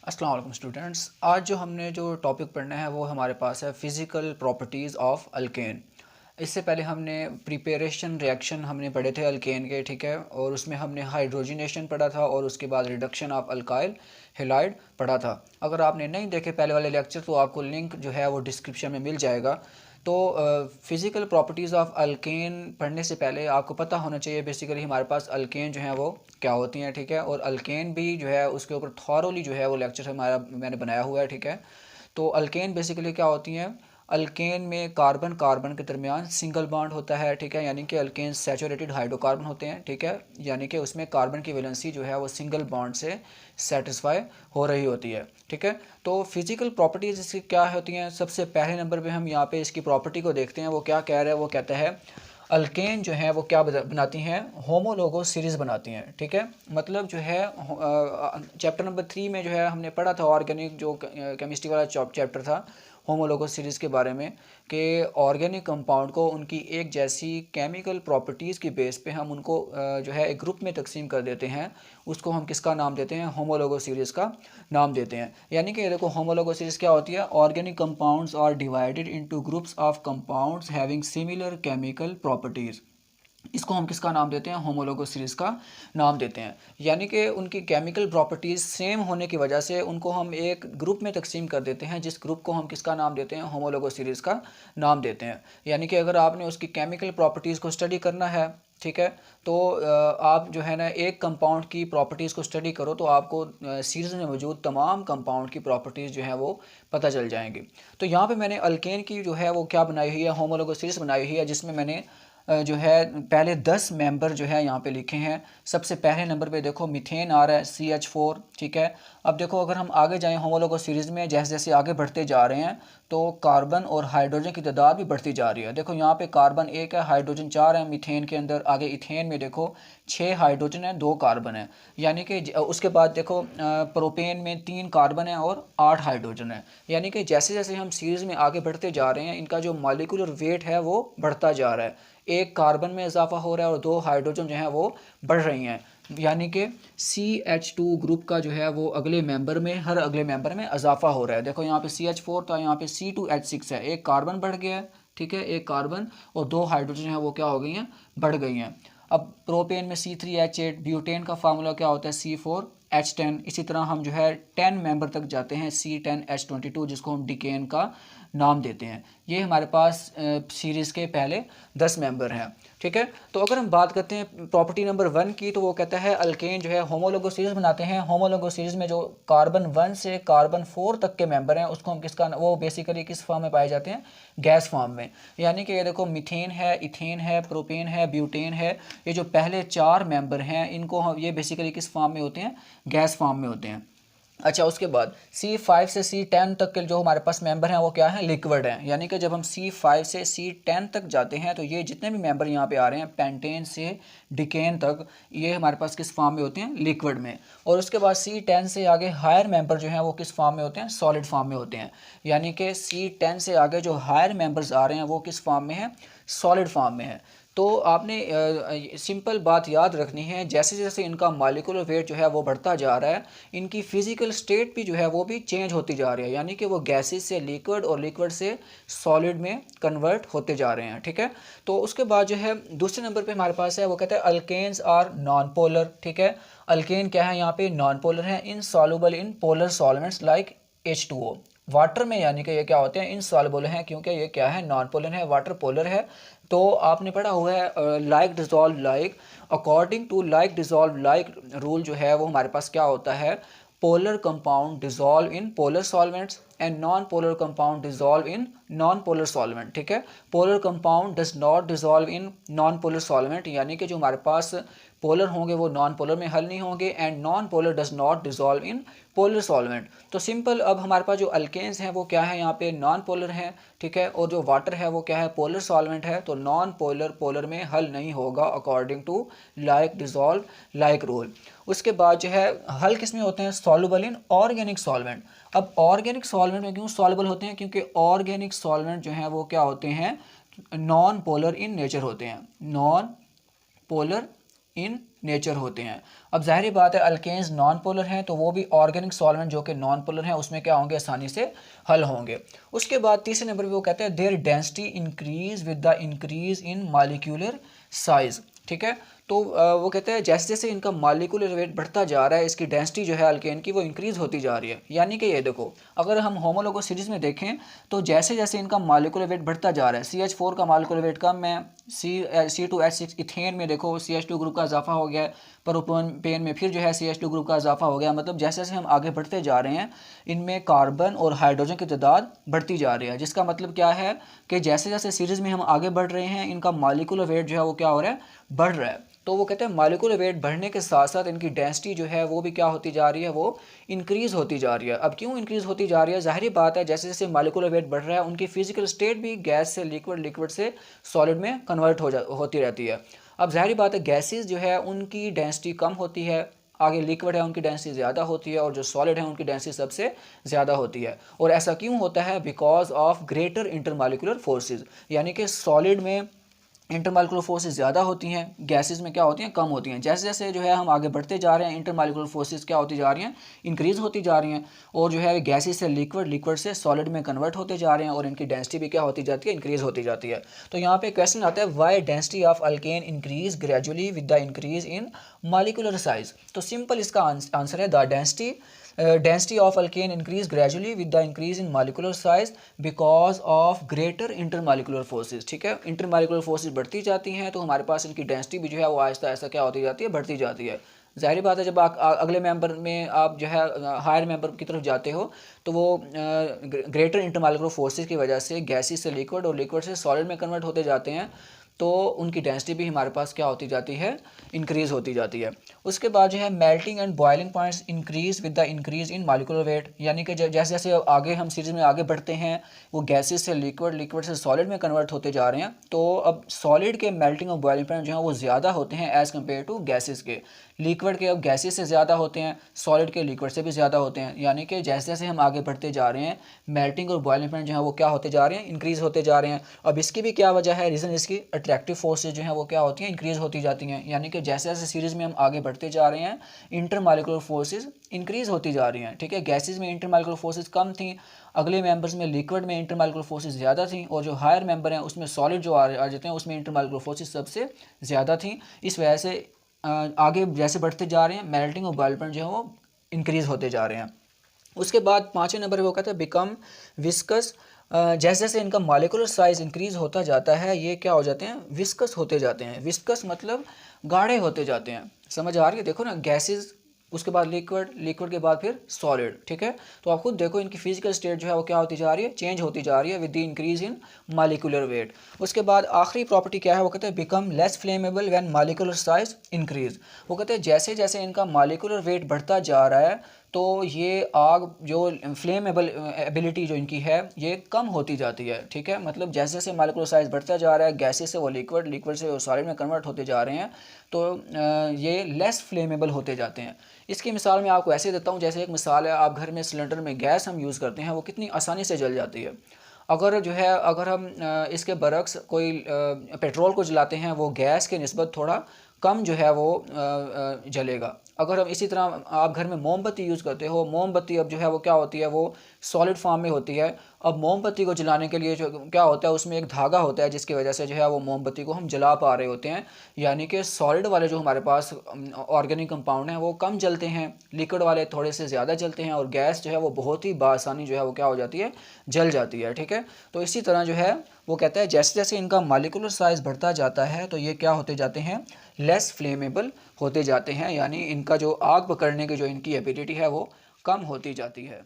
अस्सलाम वालेकुम स्टूडेंट्स। आज जो टॉपिक पढ़ना है वो हमारे पास है फ़िज़िकल प्रॉपर्टीज़ ऑफ अल्केन। इससे पहले हमने प्रिपरेशन रिएक्शन हमने पढ़े थे अल्केन के, ठीक है, और उसमें हमने हाइड्रोजनेशन पढ़ा था और उसके बाद रिडक्शन ऑफ अल्काइल हेलाइड पढ़ा था। अगर आपने नहीं देखे पहले वाले लेक्चर तो आपको लिंक जो है वो डिस्क्रिप्शन में मिल जाएगा। तो फ़िज़िकल प्रॉपर्टीज़ ऑफ अल्केन पढ़ने से पहले आपको पता होना चाहिए बेसिकली हमारे पास अल्केन जो है वो क्या होती हैं, ठीक है, और अल्केन भी जो है उसके ऊपर थॉरोली जो है वो लेक्चर हमारा मैंने बनाया हुआ है, ठीक है। तो अल्केन बेसिकली क्या होती हैं? अल्केन में कार्बन कार्बन के दरमियान सिंगल बॉन्ड होता है, ठीक है, यानी कि अल्केन सैचुरेटेड हाइड्रोकार्बन होते हैं, ठीक है, यानी कि उसमें कार्बन की वैलेंसी जो है वो सिंगल बॉन्ड से सेटिस्फाई हो रही होती है, ठीक है। तो फिजिकल प्रॉपर्टीज़ इसकी क्या होती हैं? सबसे पहले नंबर पे हम यहाँ पे इसकी प्रॉपर्टी को देखते हैं। वो क्या कह रहा है? वो कहता है अल्केन जो है वो क्या बनाती हैं? होमोलोगो सीरीज़ बनाती हैं, ठीक है। मतलब जो है चैप्टर नंबर 3 में जो है हमने पढ़ा था ऑर्गेनिक जो केमिस्ट्री वाला चैप्टर था होमोलोगस सीरीज़ के बारे में, कि ऑर्गेनिक कंपाउंड को उनकी एक जैसी केमिकल प्रॉपर्टीज़ की बेस पे हम उनको जो है एक ग्रुप में तकसीम कर देते हैं। उसको हम किसका नाम देते हैं? होमोलोगस सीरीज़ का नाम देते हैं। यानी कि देखो होमोलोगस सीरीज़ क्या होती है? Organic compounds are divided into groups of compounds having similar chemical properties. इसको हम किसका नाम देते हैं? होमोलोगस सीरीज़ का नाम देते हैं। यानी कि उनकी केमिकल प्रॉपर्टीज़ सेम होने की वजह से उनको हम एक ग्रुप में तकसीम कर देते हैं, जिस ग्रुप को हम किसका नाम देते हैं? होमोलोगस सीरीज़ का नाम देते हैं। यानी कि अगर आपने उसकी केमिकल प्रॉपर्टीज़ को स्टडी करना है, ठीक है, तो आप जो है ना एक कंपाउंड की प्रॉपर्टीज़ को स्टडी करो तो आपको सीरीज़ में मौजूद तमाम कंपाउंड की प्रॉपर्टीज़ जो है वो पता चल जाएंगी। तो यहाँ पे मैंने अल्केन की जो है वो क्या बनाई हुई है? होमोलोगस सीरीज़ बनाई हुई है, जिसमें मैंने जो है पहले 10 मेंबर जो है यहाँ पे लिखे हैं। सबसे पहले नंबर पे देखो मीथेन आ रहा है CH4, ठीक है। अब देखो अगर हम आगे जाएं होमोलोगस सीरीज़ में, जैसे जैसे आगे बढ़ते जा रहे हैं तो कार्बन और हाइड्रोजन की तादाद भी बढ़ती जा रही है। देखो यहाँ पे कार्बन 1 है, हाइड्रोजन 4 है मीथेन के अंदर। आगे इथेन में देखो 6 हाइड्रोजन है, 2 कार्बन है। यानी कि उसके बाद देखो प्रोपेन में 3 कार्बन है और 8 हाइड्रोजन है। यानी कि जैसे जैसे हम सीरीज़ में आगे बढ़ते जा रहे हैं इनका जो मॉलिक्यूलर वेट है वो बढ़ता जा रहा है। एक कार्बन में इजाफा हो रहा है और 2 हाइड्रोजन जो है वो बढ़ रही हैं। यानी कि CH2 ग्रुप का जो है वो अगले मेंबर में, हर अगले मेंबर में इजाफा हो रहा है। देखो यहाँ पे CH4 था, यहाँ पे C2H6 है, एक कार्बन बढ़ गया है, ठीक है, एक कार्बन और 2 हाइड्रोजन है वो क्या हो गई हैं? बढ़ गई हैं। अब प्रोपेन में C3H8, ब्यूटेन का फार्मूला क्या होता है? C4H10। इसी तरह हम जो है 10 मेंबर तक जाते हैं, C10H22, जिसको हम डिकेन का नाम देते हैं। ये हमारे पास सीरीज़ के पहले 10 मेंबर हैं, ठीक है। तो अगर हम बात करते हैं प्रॉपर्टी नंबर 1 की, तो वो कहता है अल्केन जो है होमोलोगस सीरीज़ बनाते हैं। होमोलोगस सीरीज़ में जो कार्बन 1 से कार्बन 4 तक के मेंबर हैं उसको हम किसका, वो बेसिकली किस फॉर्म में पाए जाते हैं? गैस फॉर्म में। यानी कि ये देखो मीथेन है, इथेन है, प्रोपेन है, ब्यूटेन है, ये जो पहले 4 मेंबर हैं इनको हम ये बेसिकली किस फॉर्म में होते हैं? गैस फॉर्म में होते हैं। अच्छा, उसके बाद C5 से C10 तक के जो हमारे पास मेंबर हैं वो क्या है? लिक्विड हैं। यानी कि जब हम C5 से C10 तक जाते हैं तो ये जितने भी मेंबर यहाँ पे आ रहे हैं पेंटेन से डिकेन तक, ये हमारे पास किस फॉर्म में होते हैं? लिक्विड में। और उसके बाद C10 से आगे हायर मेंबर जो हैं वो किस फॉर्म में होते हैं? सॉलिड फॉर्म में होते हैं। यानी कि C10 से आगे जो हायर मेंबर्स आ रहे हैं वो किस फॉर्म में है? सॉलिड फॉर्म में है। तो आपने सिंपल बात याद रखनी है, जैसे जैसे इनका मॉलिक्यूलर वेट जो है वो बढ़ता जा रहा है इनकी फिजिकल स्टेट भी जो है वो भी चेंज होती जा रही है। यानी कि वो गैसेस से लिक्विड और लिक्विड से सॉलिड में कन्वर्ट होते जा रहे हैं, ठीक है। तो उसके बाद जो है दूसरे नंबर पे हमारे पास है वो कहते हैं अल्केन्स आर नॉन पोलर, ठीक है। अल्केन क्या है? यहाँ पे नॉन पोलर है, insoluble in polar solvents like H2O। Water में यानी कि ये क्या होते हैं? इनसॉल्युबल हैं, क्योंकि ये क्या है? नॉन पोलर है, वाटर पोलर है। तो आपने पढ़ा हुआ है like dissolve like, according to like dissolve like rule जो है वो हमारे पास क्या होता है? Polar compound dissolve in polar solvents and non polar compound dissolve in non polar solvent, ठीक है। Polar compound does not dissolve in non polar solvent, यानी कि जो हमारे पास पोलर होंगे वो नॉन पोलर में हल नहीं होंगे, and non polar does not dissolve in polar solvent. तो सिंपल, अब हमारे पास जो अल्केन्स हैं वो क्या है? यहाँ पे नॉन पोलर हैं, ठीक है, और जो वाटर है वो क्या है? पोलर सॉल्वेंट है। तो नॉन पोलर पोलर में हल नहीं होगा according to like dissolve like rule. उसके बाद जो है हल किस में होते हैं? Soluble in organic solvent. अब ऑर्गेनिक सॉल्वेंट में क्यों सॉल्युबल होते हैं? क्योंकि ऑर्गेनिक सॉल्वेंट जो हैं वो क्या होते हैं? नॉन पोलर इन नेचर होते हैं, नॉन पोलर इन नेचर होते हैं। अब ज़ाहिर बात है अल्केन्स नॉन पोलर हैं, तो वो भी ऑर्गेनिक सॉल्वेंट जो कि नॉन पोलर हैं उसमें क्या होंगे, आसानी से हल होंगे। उसके बाद तीसरे नंबर पे वो कहते हैं their density increase with the increase in molecular size. ठीक है, तो वो कहते हैं जैसे जैसे इनका मॉलिक्यूलर वेट बढ़ता जा रहा है, इसकी डेंसिटी जो है अल्केन की वो इंक्रीज़ होती जा रही है। यानी कि ये देखो, अगर हम होमोलोगस सीरीज़ में देखें तो जैसे जैसे इनका मॉलिक्यूलर वेट बढ़ता जा रहा है, CH4 का मॉलिक्यूलर वेट कम है, C2H6 इथेन में देखो CH2 ग्रुप का इजाफा हो गया है, प्रोपेन में फिर जो है CH2 ग्रुप का इजाफा हो गया। मतलब जैसे जैसे हम आगे बढ़ते जा रहे हैं इनमें कार्बन और हाइड्रोजन की तादाद बढ़ती जा रही है, जिसका मतलब क्या है कि जैसे जैसे सीरीज़ में हम आगे बढ़ रहे हैं इनका मॉलिक्यूलर वेट जो है वो क्या हो रहा है, बढ़ रहा है। तो वो कहते हैं मॉलिक्यूलर वेट बढ़ने के साथ साथ इनकी डेंसिटी जो है वो भी क्या होती जा रही है, वो इंक्रीज़ होती जा रही है। अब क्यों इंक्रीज़ होती जा रही है, ज़ाहिर बात है जैसे जैसे मॉलिक्यूलर वेट बढ़ रहा है उनकी फिजिकल स्टेट भी गैस से लिक्विड, लिक्विड से सॉलिड में कन्वर्ट होती रहती है। अब ज़ाहिर बात है गैसेस जो है उनकी डेंसिटी कम होती है, आगे लिक्विड है उनकी डेंसिटी ज़्यादा होती है, और जो सॉलिड है उनकी डेंसिटी सबसे ज़्यादा होती है। और ऐसा क्यों होता है, because of greater intermolecular forces. यानी कि सॉलिड में इंटरमॉलिक्यूलर फोर्सेस ज़्यादा होती हैं, गैसेस में क्या होती हैं, कम होती हैं। जैसे जैसे जो है हम आगे बढ़ते जा रहे हैं इंटरमॉलिक्यूलर फोर्सेस क्या होती जा रही हैं, इंक्रीज़ होती जा रही हैं, और जो है गैसेस से लिक्विड, लिक्विड से सॉलिड में कन्वर्ट होते जा रहे हैं, और इनकी डेंसिटी भी क्या होती जाती है, इंक्रीज़ होती जाती है। तो यहाँ पे क्वेश्चन आता है why density of alkane increase gradually with the increase in molecular size. तो सिंपल इसका आंसर है the density of alkane increase gradually with the increase in molecular size because of greater intermolecular forces। ठीक है, intermolecular forces बढ़ती जाती हैं तो हमारे पास इनकी डेंसिटी भी जो है वो आहिस्ता आहिस्ता क्या होती जाती है, बढ़ती जाती है। ज़ाहिर बात है जब आप अगले मेंबर में आप जो है हायर मेंबर की तरफ जाते हो तो वो ग्रेटर इंटरमॉलिक्यूलर फोर्सेस की वजह से गैसेस से लिक्विड और लिक्विड से सॉलिड में कन्वर्ट होते जाते हैं, तो उनकी डेंसिटी भी हमारे पास क्या होती जाती है, इंक्रीज़ होती जाती है। उसके बाद जो है melting and boiling points increase with the increase in molecular weight. यानी कि जैसे जैसे आगे हम सीरीज़ में आगे बढ़ते हैं वो गैसेस से लिक्विड, लिक्विड से सॉलिड में कन्वर्ट होते जा रहे हैं, तो अब सॉलिड के मेल्टिंग और बॉइलिंग पॉइंट जो है वो ज़्यादा होते हैं एज़ कम्पेयर टू गैसेस के। लिक्विड के अब गैसेस से ज़्यादा होते हैं, सॉलिड के लिक्विड से भी ज़्यादा होते हैं। यानी कि जैसे जैसे हम आगे बढ़ते जा रहे हैं मेल्टिंग और बॉइलिंग पॉइंट जो है वो क्या होते जा रहे हैं, इंक्रीज़ होते जा रहे हैं। अब इसकी भी क्या वजह है, रीज़न इसकी अट्रैक्टिव फोर्सेज जो हैं वो क्या होती हैं, इंक्रीज़ होती जाती हैं। यानी कि जैसे जैसे सीरीज़ में हम आगे बढ़ते जा रहे हैं इंटरमॉलिक्यूलर फोर्सेज इंक्रीज़ होती जा रही हैं। ठीक है, गैसेस में इंटरमॉलिक्यूलर फोर्सेज कम थी, अगले मेंबर्स में लिक्विड में इंटरमॉलिक्यूलर फोर्सेज ज़्यादा थी, और जो हायर मेंबर हैं उसमें सॉलिड जो आ जाते हैं उसमें इंटरमॉलिक्यूलर फोर्सेज सबसे ज़्यादा थी। इस वजह से आगे जैसे बढ़ते जा रहे हैं मेल्टिंग और बॉइलिंग पॉइंट जो है वो इंक्रीज़ होते जा रहे हैं। उसके बाद पाँचवें नंबर पे वो कहता है बिकम विस्कस। जैसे जैसे इनका मॉलिक्यूलर साइज इंक्रीज़ होता जाता है ये क्या हो जाते हैं, विस्कस होते जाते हैं। विस्कस मतलब गाढ़े होते जाते हैं। समझ आ रही है, देखो ना, गैसेस, उसके बाद लिक्विड, लिक्विड के बाद फिर सॉलिड। ठीक है, तो आप खुद देखो इनकी फिजिकल स्टेट जो है वो क्या होती जा रही है, चेंज होती जा रही है with the increase in molecular weight. उसके बाद आखिरी प्रॉपर्टी क्या है, वो कहते हैं become less flammable when molecular size increase. वो कहते हैं जैसे जैसे इनका मॉलिक्यूलर वेट बढ़ता जा रहा है तो ये आग जो फ्लेमेबल एबिलिटी जो इनकी है ये कम होती जाती है। ठीक है, मतलब जैसे जैसे मॉलिक्यूलर साइज बढ़ता जा रहा है गैसेस से वो लिक्विड, लिक्विड से वो सॉलिड में कन्वर्ट होते जा रहे हैं, तो ये लेस फ्लेमेबल होते जाते हैं। इसकी मिसाल मैं आपको ऐसे देता हूँ, जैसे एक मिसाल है, आप घर में सिलेंडर में गैस हम यूज़ करते हैं वो कितनी आसानी से जल जाती है। अगर जो है अगर हम इसके बरक्स कोई पेट्रोल को जलाते हैं वो गैस के निस्बत थोड़ा कम जो है वो जलेगा। अगर हम इसी तरह आप घर में मोमबत्ती यूज़ करते हो, मोमबत्ती अब जो है वो क्या होती है, वो सॉलिड फॉर्म में होती है। अब मोमबत्ती को जलाने के लिए जो क्या होता है उसमें एक धागा होता है जिसकी वजह से जो है वो मोमबत्ती को हम जला पा रहे होते हैं। यानी कि सॉलिड वाले जो हमारे पास ऑर्गेनिक कंपाउंड हैं वो कम जलते हैं, लिक्विड वाले थोड़े से ज़्यादा जलते हैं, और गैस जो है वो बहुत ही बासानी जो है वो क्या हो जाती है, जल जाती है। ठीक है, तो इसी तरह जो है वो कहता है जैसे जैसे इनका मॉलिक्यूलर साइज़ बढ़ता जाता है तो ये क्या होते जाते हैं, लेस फ्लेमेबल होते जाते हैं। यानी इनका जो आग पकड़ने की जो इनकी एबिलिटी है वो कम होती जाती है।